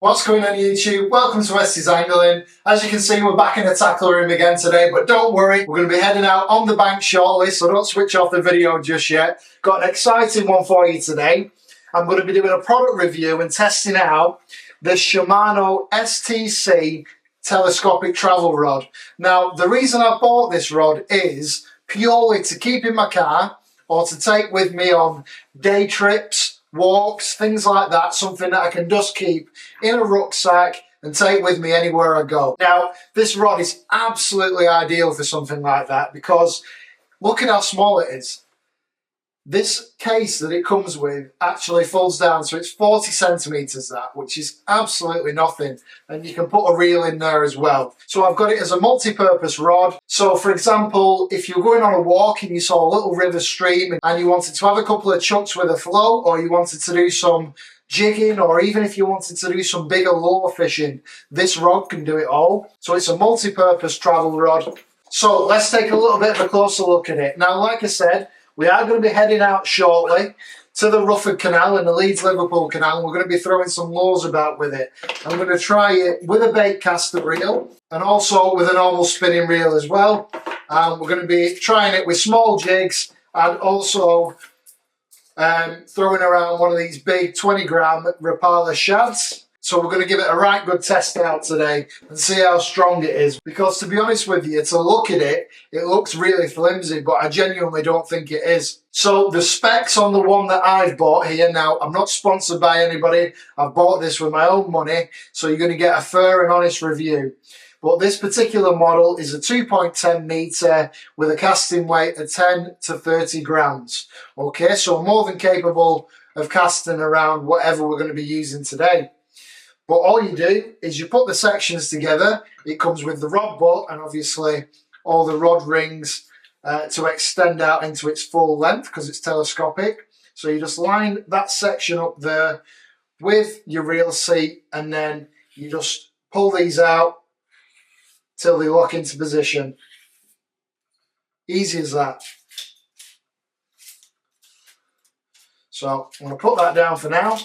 What's going on YouTube? Welcome to WestysAngling. As you can see, we're back in the tackle room again today, but don't worry, we're going to be heading out on the bank shortly, so don't switch off the video just yet. Got an exciting one for you today. I'm going to be doing a product review and testing out the Shimano STC telescopic travel rod. Now, the reason I bought this rod is purely to keep in my car or to take with me on day trips, walks, things like that, something that I can just keep in a rucksack and take with me anywhere I go. Now, this rod is absolutely ideal for something like that because look at how small it is. This case that it comes with actually folds down, so it's 40 centimeters that, which is absolutely nothing. And you can put a reel in there as well. So I've got it as a multi-purpose rod. So for example, if you're going on a walk and you saw a little river stream and you wanted to have a couple of chucks with a float, or you wanted to do some jigging, or even if you wanted to do some bigger lure fishing, this rod can do it all. So it's a multi-purpose travel rod. So let's take a little bit of a closer look at it. Now, like I said, we are going to be heading out shortly to the Rufford Canal and the Leeds-Liverpool Canal. We're going to be throwing some lures about with it. I'm going to try it with a bait caster reel and also with a normal spinning reel as well. We're going to be trying it with small jigs and also throwing around one of these big 20-gram Rapala shads. So we're going to give it a right good test out today and see how strong it is. Because to be honest with you, to look at it, it looks really flimsy, but I genuinely don't think it is. So the specs on the one that I've bought here, now I'm not sponsored by anybody, I've bought this with my own money, so you're going to get a fair and honest review. But this particular model is a 2.10 metre with a casting weight of 10 to 30 grams. Okay, so more than capable of casting around whatever we're going to be using today. But all you do is you put the sections together. It comes with the rod butt and obviously all the rod rings to extend out into its full length because it's telescopic. So you just line that section up there with your reel seat and then you just pull these out till they lock into position. Easy as that. So I'm going to put that down for now.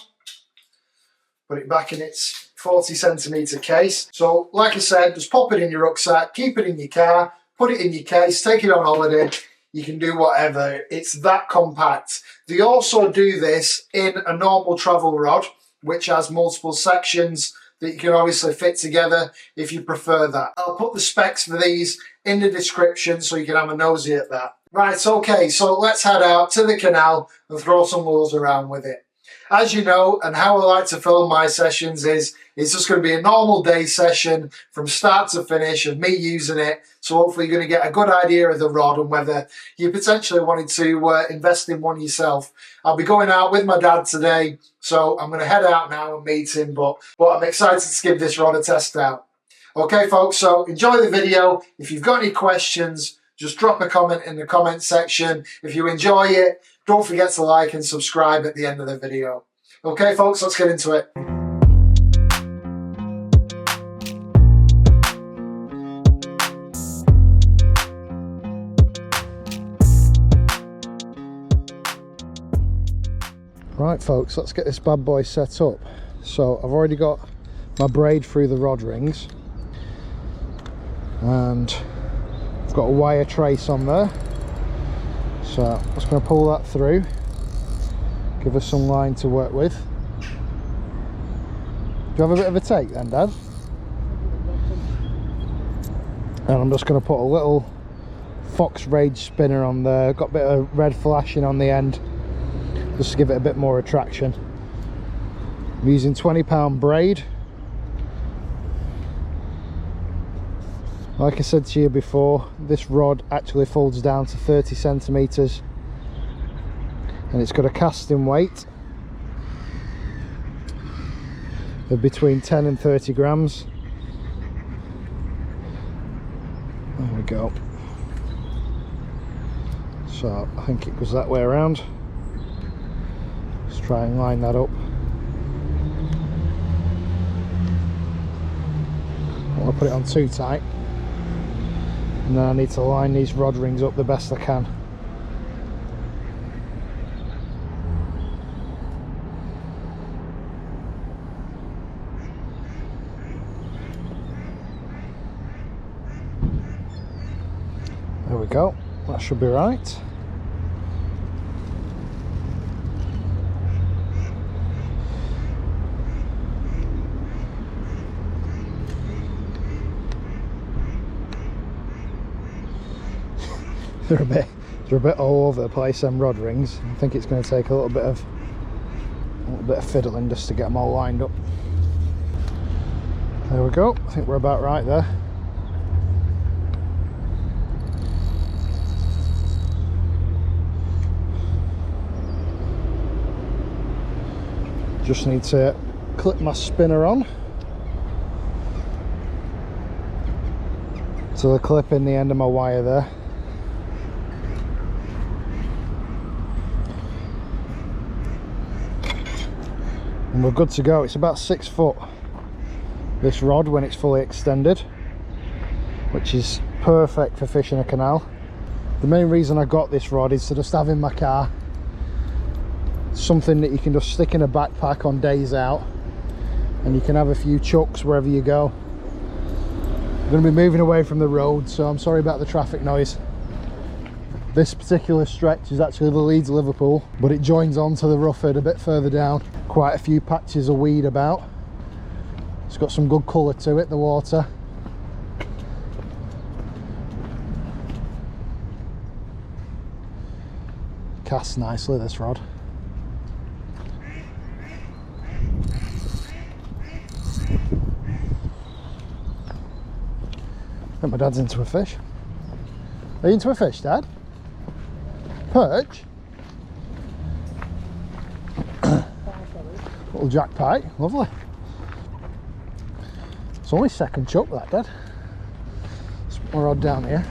Put it back in its 40 centimetre case. So like I said, just pop it in your rucksack, keep it in your car, put it in your case, take it on holiday. You can do whatever. It's that compact. They also do this in a normal travel rod, which has multiple sections that you can obviously fit together if you prefer that. I'll put the specs for these in the description so you can have a nosy at that. Right, okay, so let's head out to the canal and throw some lures around with it. As you know, and how I like to film my sessions is, it's just going to be a normal day session from start to finish of me using it. So hopefully you're going to get a good idea of the rod and whether you potentially wanted to invest in one yourself. I'll be going out with my dad today, so I'm going to head out now and meet him, but I'm excited to give this rod a test out. Okay, folks, so enjoy the video. If you've got any questions, just drop a comment in the comment section. If you enjoy it, don't forget to like and subscribe at the end of the video. Okay, folks, let's get into it. Right, folks, let's get this bad boy set up. So I've already got my braid through the rod rings and I've got a wire trace on there. So I'm just going to pull that through, give us some line to work with. Do you have a bit of a take then, Dad? And I'm just going to put a little Fox Rage spinner on there, got a bit of red flashing on the end, just to give it a bit more attraction. I'm using 20-pound braid. Like I said to you before, this rod actually folds down to 30 centimeters and it's got a casting weight of between 10 and 30 grams. There we go. So I think it goes that way around. Let's try and line that up. I don't want to put it on too tight. And then I need to line these rod rings up the best I can. There we go, that should be right. They're a bit all over the place, them rod rings. I think it's going to take a little bit of fiddling just to get them all lined up. There we go, I think we're about right there. Just need to clip my spinner on to the clip in the end of my wire there. And we're good to go. It's about 6 foot, this rod, when it's fully extended, which is perfect for fishing a canal. The main reason I got this rod is to just have in my car, something that you can just stick in a backpack on days out, and you can have a few chucks wherever you go. I'm going to be moving away from the road, so I'm sorry about the traffic noise. This particular stretch is actually the Leeds-Liverpool, but it joins on to the Rufford a bit further down. Quite a few patches of weed about. It's got some good colour to it, the water. Casts nicely, this rod. I think my dad's into a fish. Are you into a fish, Dad? Perch? Little jack pike, lovely. It's only second chuck, that, Dad. Let's put my rod down here.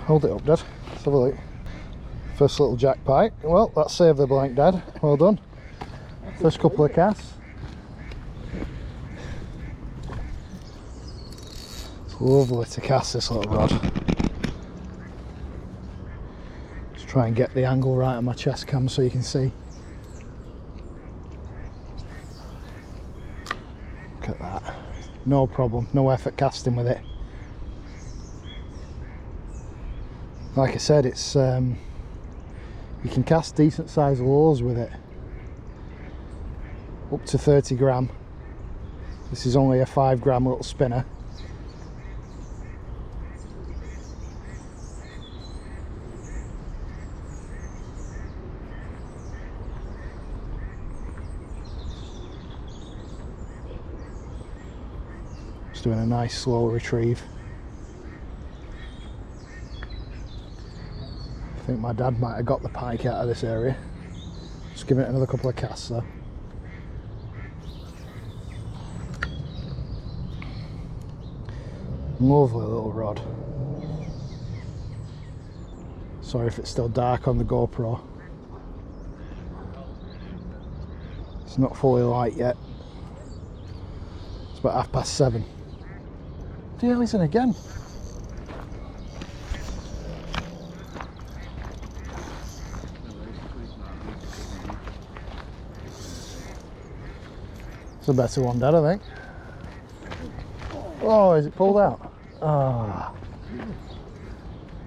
Hold it up, Dad. Let's have a look. First little jack pike. Well, that saved the blank, Dad. Well done. First couple of casts. It's lovely to cast this little rod. Just try and get the angle right on my chest cam so you can see. Look at that. No problem, no effort casting with it. Like I said, it's you can cast decent sized lures with it, up to 30 gram. This is only a 5 gram little spinner. Just doing a nice slow retrieve. I think my dad might have got the pike out of this area. Just giving it another couple of casts though. Lovely little rod. Sorry if it's still dark on the GoPro. It's not fully light yet. It's about 7:30. Deal isn't again. It's a better one, Dad, I think. Oh, is it pulled out? Ah, oh.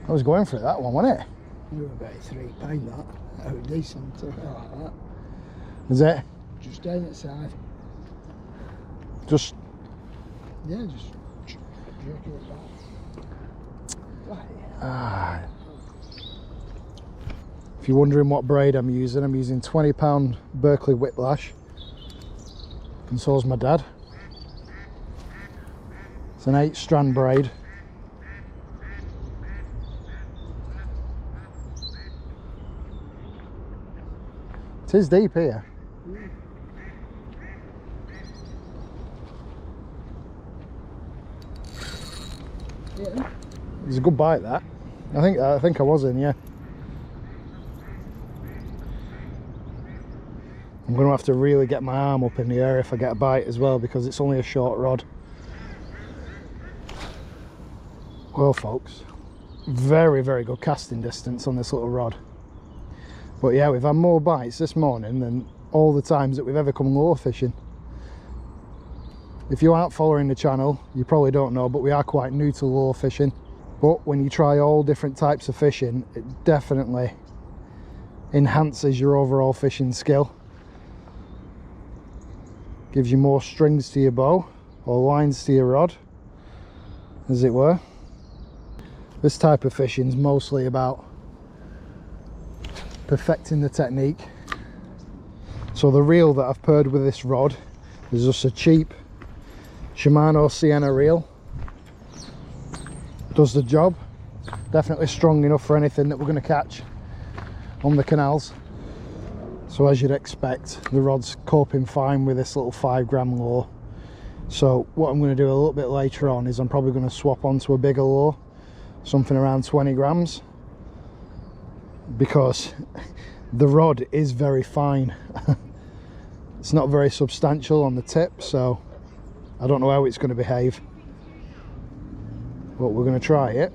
I was going for it, that one, wasn't it? You were about £3 that. That was decent, like that. Is it? Just down its side. Just? Yeah, just jerk it back. Ah. If you're wondering what braid I'm using £20 Berkeley Whiplash. And so's my dad. It's an 8-strand braid. It is deep here. Yeah. It's a good bite, that. I think I was in, yeah. I'm going to have to really get my arm up in the air if I get a bite as well, because it's only a short rod. Well, folks, very, very good casting distance on this little rod. But yeah, we've had more bites this morning than all the times that we've ever come lure fishing. If you aren't following the channel, you probably don't know, but we are quite new to lure fishing. But when you try all different types of fishing, it definitely enhances your overall fishing skill. Gives you more strings to your bow, or lines to your rod, as it were. This type of fishing is mostly about perfecting the technique. So the reel that I've paired with this rod is just a cheap Shimano Sienna reel. Does the job. Definitely strong enough for anything that we're going to catch on the canals. So as you'd expect, the rod's coping fine with this little 5 gram lure. So what I'm going to do a little bit later on is I'm probably going to swap onto a bigger lure, something around 20 grams, because the rod is very fine. It's not very substantial on the tip, so I don't know how it's going to behave, but we're going to try it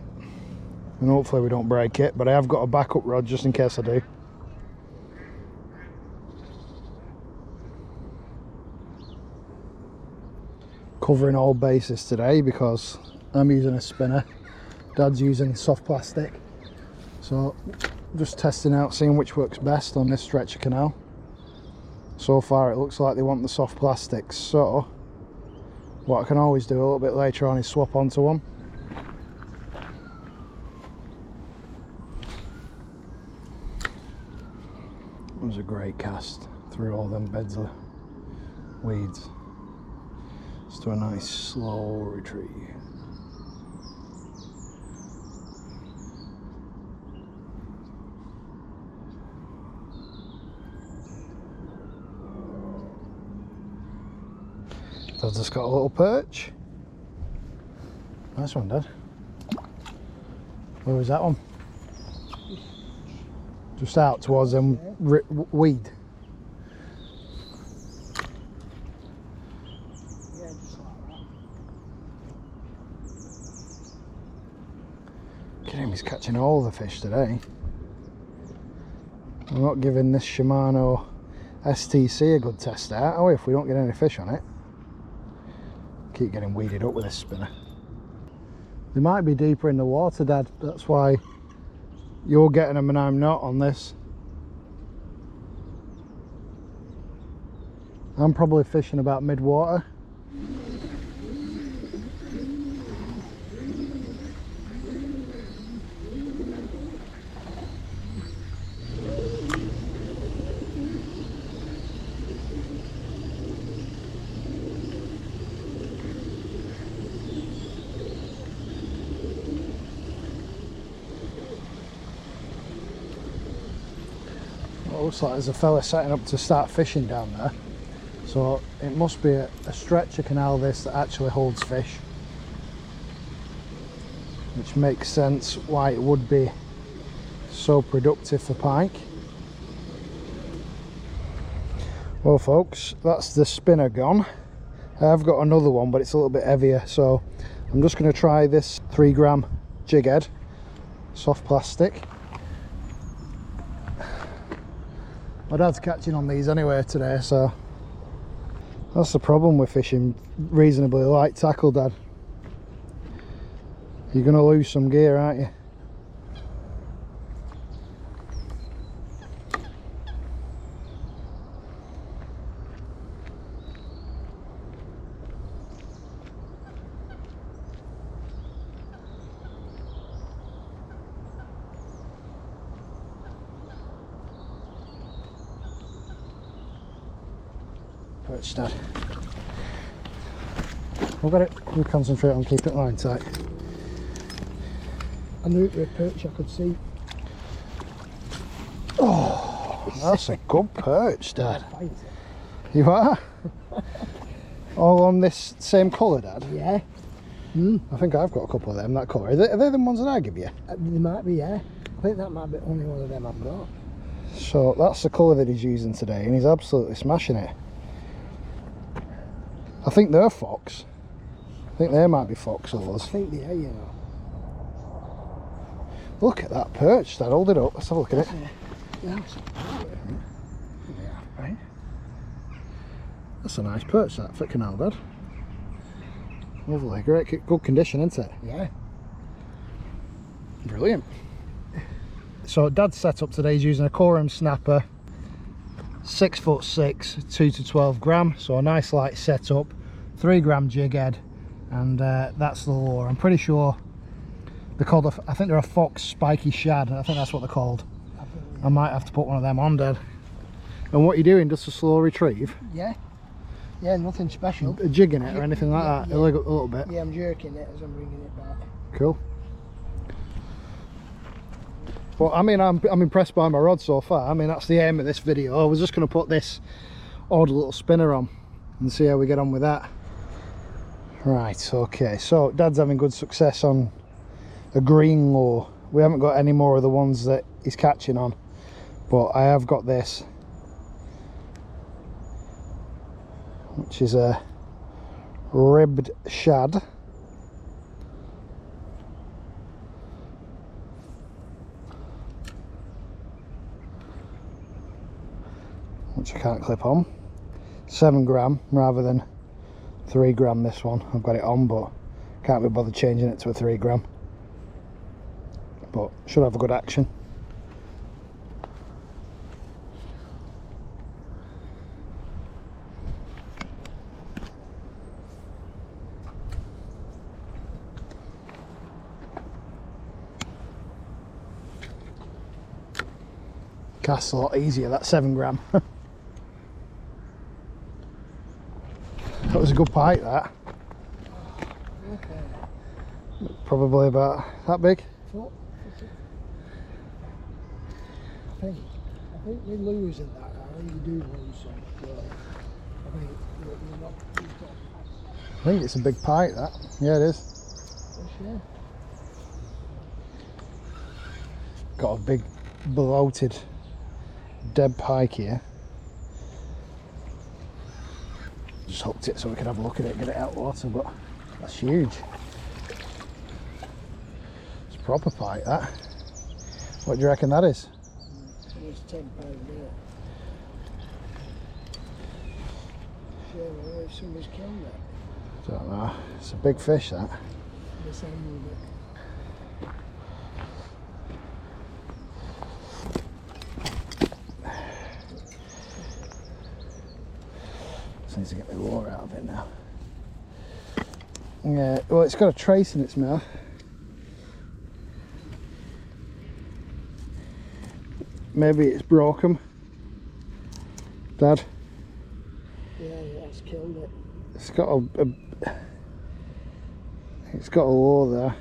and hopefully we don't break it. But I have got a backup rod just in case I do. Covering all bases today because I'm using a spinner, Dad's using soft plastic, so just testing out, seeing which works best on this stretch of canal. So far it looks like they want the soft plastics, so what I can always do a little bit later on is swap onto one. It was a great cast through all them beds of weeds. Just to a nice slow retrieve. Dad's just got a little perch. Nice one, Dad. Where was that one? Just out towards them weed. Yeah, just like that. Look at him, he's catching all the fish today. We're not giving this Shimano STC a good test out, are we, if we don't get any fish on it? Keep getting weeded up with this spinner. They might be deeper in the water, Dad. That's why you're getting them and I'm not on this. I'm probably fishing about mid-water. Looks like there's a fella setting up to start fishing down there, so it must be a stretch of canal this that actually holds fish, which makes sense why it would be so productive for pike. Well folks, that's the spinner gone. I've got another one, but it's a little bit heavier, so I'm just going to try this 3 gram jig head, soft plastic. My dad's catching on these anyway today, so that's the problem with fishing reasonably light tackle, Dad. You're going to lose some gear, aren't you? Perch, Dad. We've got it. We'll concentrate on keeping it line tight. I knew it was a perch I could see. Oh, that's a good perch, Dad. You are? All on this same colour, Dad? Yeah. I think I've got a couple of them, that colour. Are they the ones that I give you? They might be, yeah. I think that might be only one of them I've got. So that's the colour that he's using today, and he's absolutely smashing it. I think they're fox. I think they might be fox oars. I think they are, you know. Look at that perch, Dad. Hold it up. Let's have a look at it. Yeah. Yeah, right. That's a nice perch, that, for canal, Dad. Lovely, great, good condition, isn't it? Yeah. Brilliant. So Dad's setup today is using a Coram snapper, 6'6", 2 to 12 gram. So a nice light setup, 3 gram jig head, and that's the lure. I'm pretty sure they're called, I think they're a Fox spiky shad. I think that's what they're called. I might have to put one of them on, Dad. And what are you doing? Just a slow retrieve? Yeah. Yeah, nothing special. Jigging it or anything like that? Yeah. A little bit? Yeah, I'm jerking it as I'm bringing it back. Cool. Well, I mean, I'm impressed by my rod so far. I mean, that's the aim of this video. I was just going to put this odd little spinner on and see how we get on with that. Right, okay. So Dad's having good success on a green lure. We haven't got any more of the ones that he's catching on, but I have got this, which is a ribbed shad. Which I can't clip on. 7 gram rather than 3 gram this one. I've got it on, but can't be bothered changing it to a 3 gram. But should have a good action. Casts a lot easier, that 7 gram. That was a good pike, that. Okay. Probably about that big. I think we lose in that. I think you do lose some. But I think you're not. I think it's a big pike, that. Yeah, it is. For sure. Got a big bloated dead pike here. Just hooked it so we could have a look at it, get it out of water, but that's huge. It's a proper pike, that. What do you reckon that is? It's 10 pound there. Sure, well, if somebody's killed it. Don't know. It's a big fish, that. Misangled it. Just need to get the lure out of it now. Yeah, well, it's got a trace in its mouth. Maybe it's broken. Dad? Yeah, that's killed it. It's got it's got a lure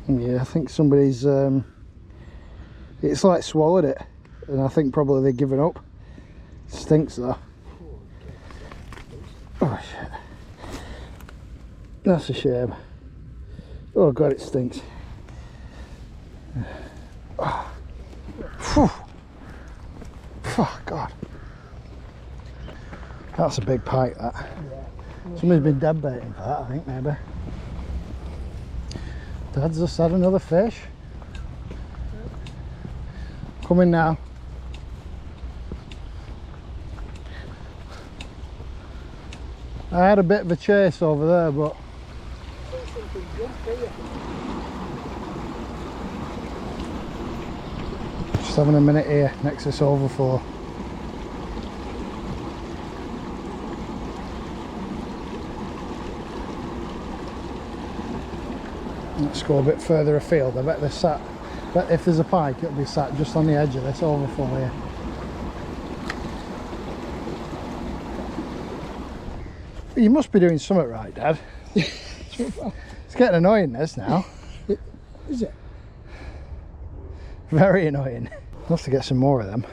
there. Yeah, I think somebody's it's like swallowed it, and I think probably they've given up. It stinks though. Oh shit. That's a shame. Oh god, it stinks. Oh. Phew. Oh god. That's a big pike, that. Yeah. Somebody's been dead baiting for that, I think, maybe. Dad's just had another fish. Coming now. I had a bit of a chase over there, but just having a minute here next to this overflow. Let's go a bit further afield. I bet they're sat. But if there's a pike, it'll be sat just on the edge of this overflow here. You must be doing something right, Dad. It's getting annoying, this now. Is it? Very annoying. We'll have to get some more of them,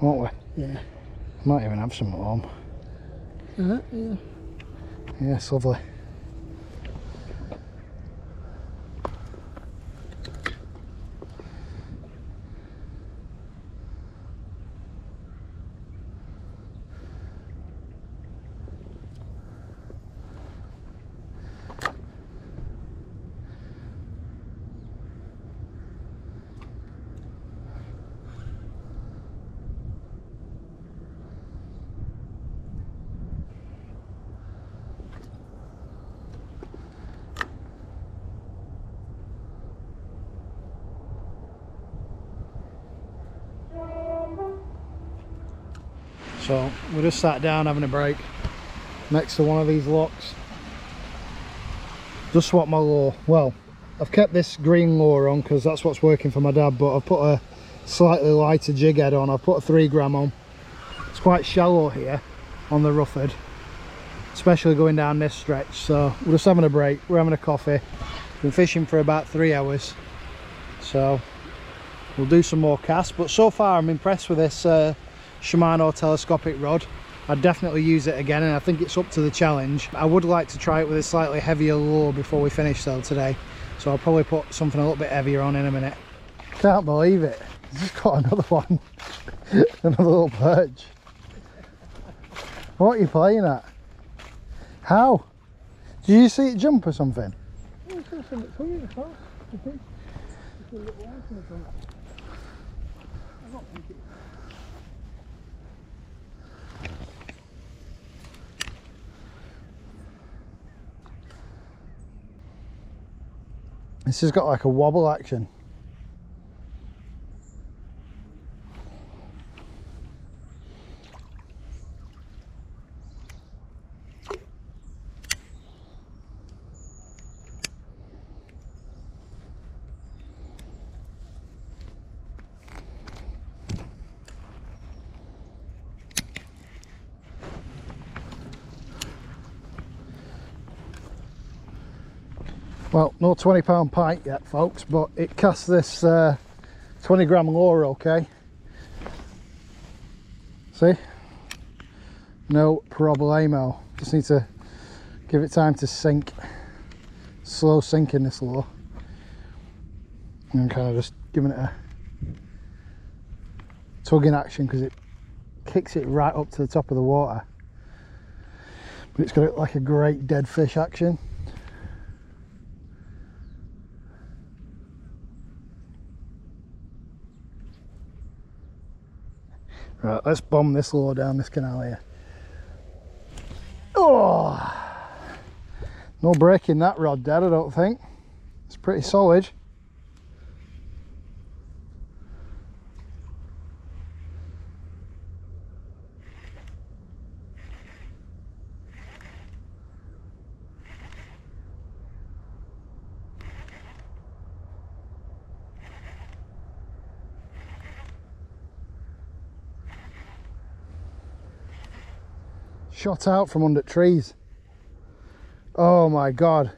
won't we? Yeah. Might even have some at home. Yeah. Yeah, it's lovely. So we just sat down having a break next to one of these locks. Just swapped my lure. Well, I've kept this green lure on because that's what's working for my dad, but I've put a slightly lighter jig head on. I've put a 3 gram on. It's quite shallow here on the Rufford, especially going down this stretch. So we're just having a break, we're having a coffee. Been fishing for about 3 hours, so we'll do some more casts. But so far I'm impressed with this Shimano telescopic rod. I'd definitely use it again, and I think it's up to the challenge. I would like to try it with a slightly heavier lure before we finish though today, so I'll probably put something a little bit heavier on in a minute. Can't believe it, he's just got another one. Another little perch. What are you playing at? How? Did you see it jump or something? This has got like a wobble action. Well, no 20-pound pike yet, folks, but it casts this 20 gram lure okay. See? No problemo. Just need to give it time to sink. Slow sinking this lure. And kind of just giving it a tugging action because it kicks it right up to the top of the water. But it's got like a great dead fish action. Right, let's bomb this lure down this canal here. Oh, no breaking that rod dead, I don't think. It's pretty solid. Shot out from under trees. Oh my god,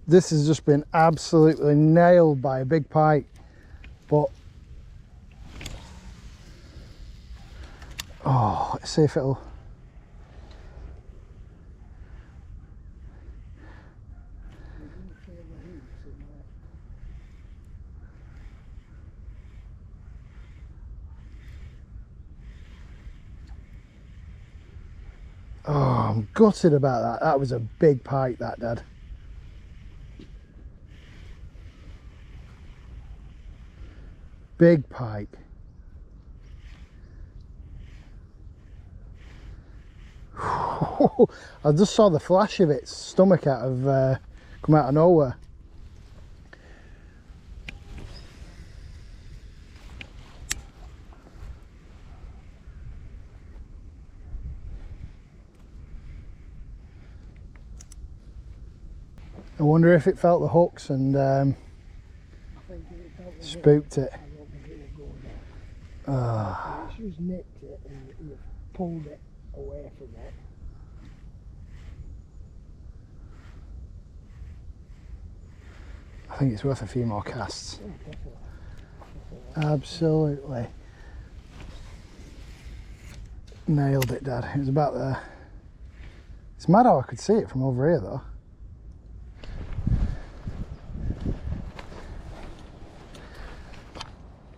this has just been absolutely nailed by a big pike. But oh, let's see if it'll. Oh, I'm gutted about that. That was a big pike, that, Dad. Big pike. I just saw the flash of its stomach come out of nowhere. I wonder if it felt the hooks and spooked it. It's just nipped it and you pulled it away from it. I think it's worth a few more casts. Absolutely. Nailed it, Dad. It was about there. It's mad how I could see it from over here though.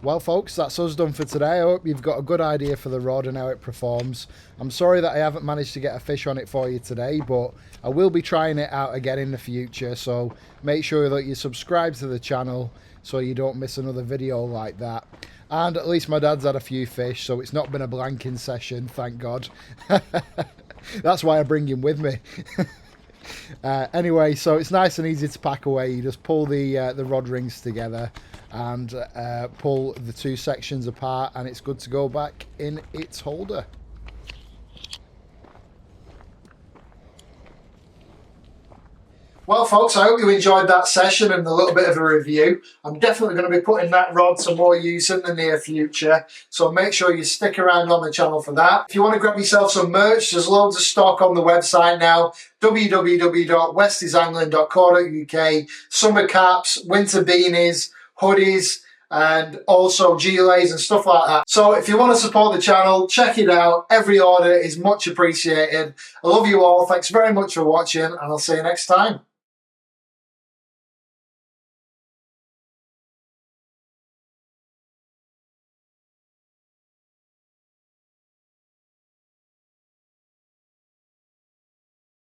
Well folks, that's us done for today. I hope you've got a good idea for the rod and how it performs. I'm sorry that I haven't managed to get a fish on it for you today, but I will be trying it out again in the future, so make sure that you subscribe to the channel so you don't miss another video like that. And at least my dad's had a few fish, so it's not been a blanking session, thank God. That's why I bring him with me. Anyway, so it's nice and easy to pack away. You just pull the rod rings together and pull the two sections apart, and it's good to go back in its holder. Well, folks, I hope you enjoyed that session and a little bit of a review. I'm definitely going to be putting that rod to more use in the near future, so make sure you stick around on the channel for that. If you want to grab yourself some merch, there's loads of stock on the website now, www.westysangling.co.uk. Summer caps, winter beanies, hoodies, and also gilets and stuff like that. So if you want to support the channel, check it out. Every order is much appreciated. I love you all. Thanks very much for watching, and I'll see you next time.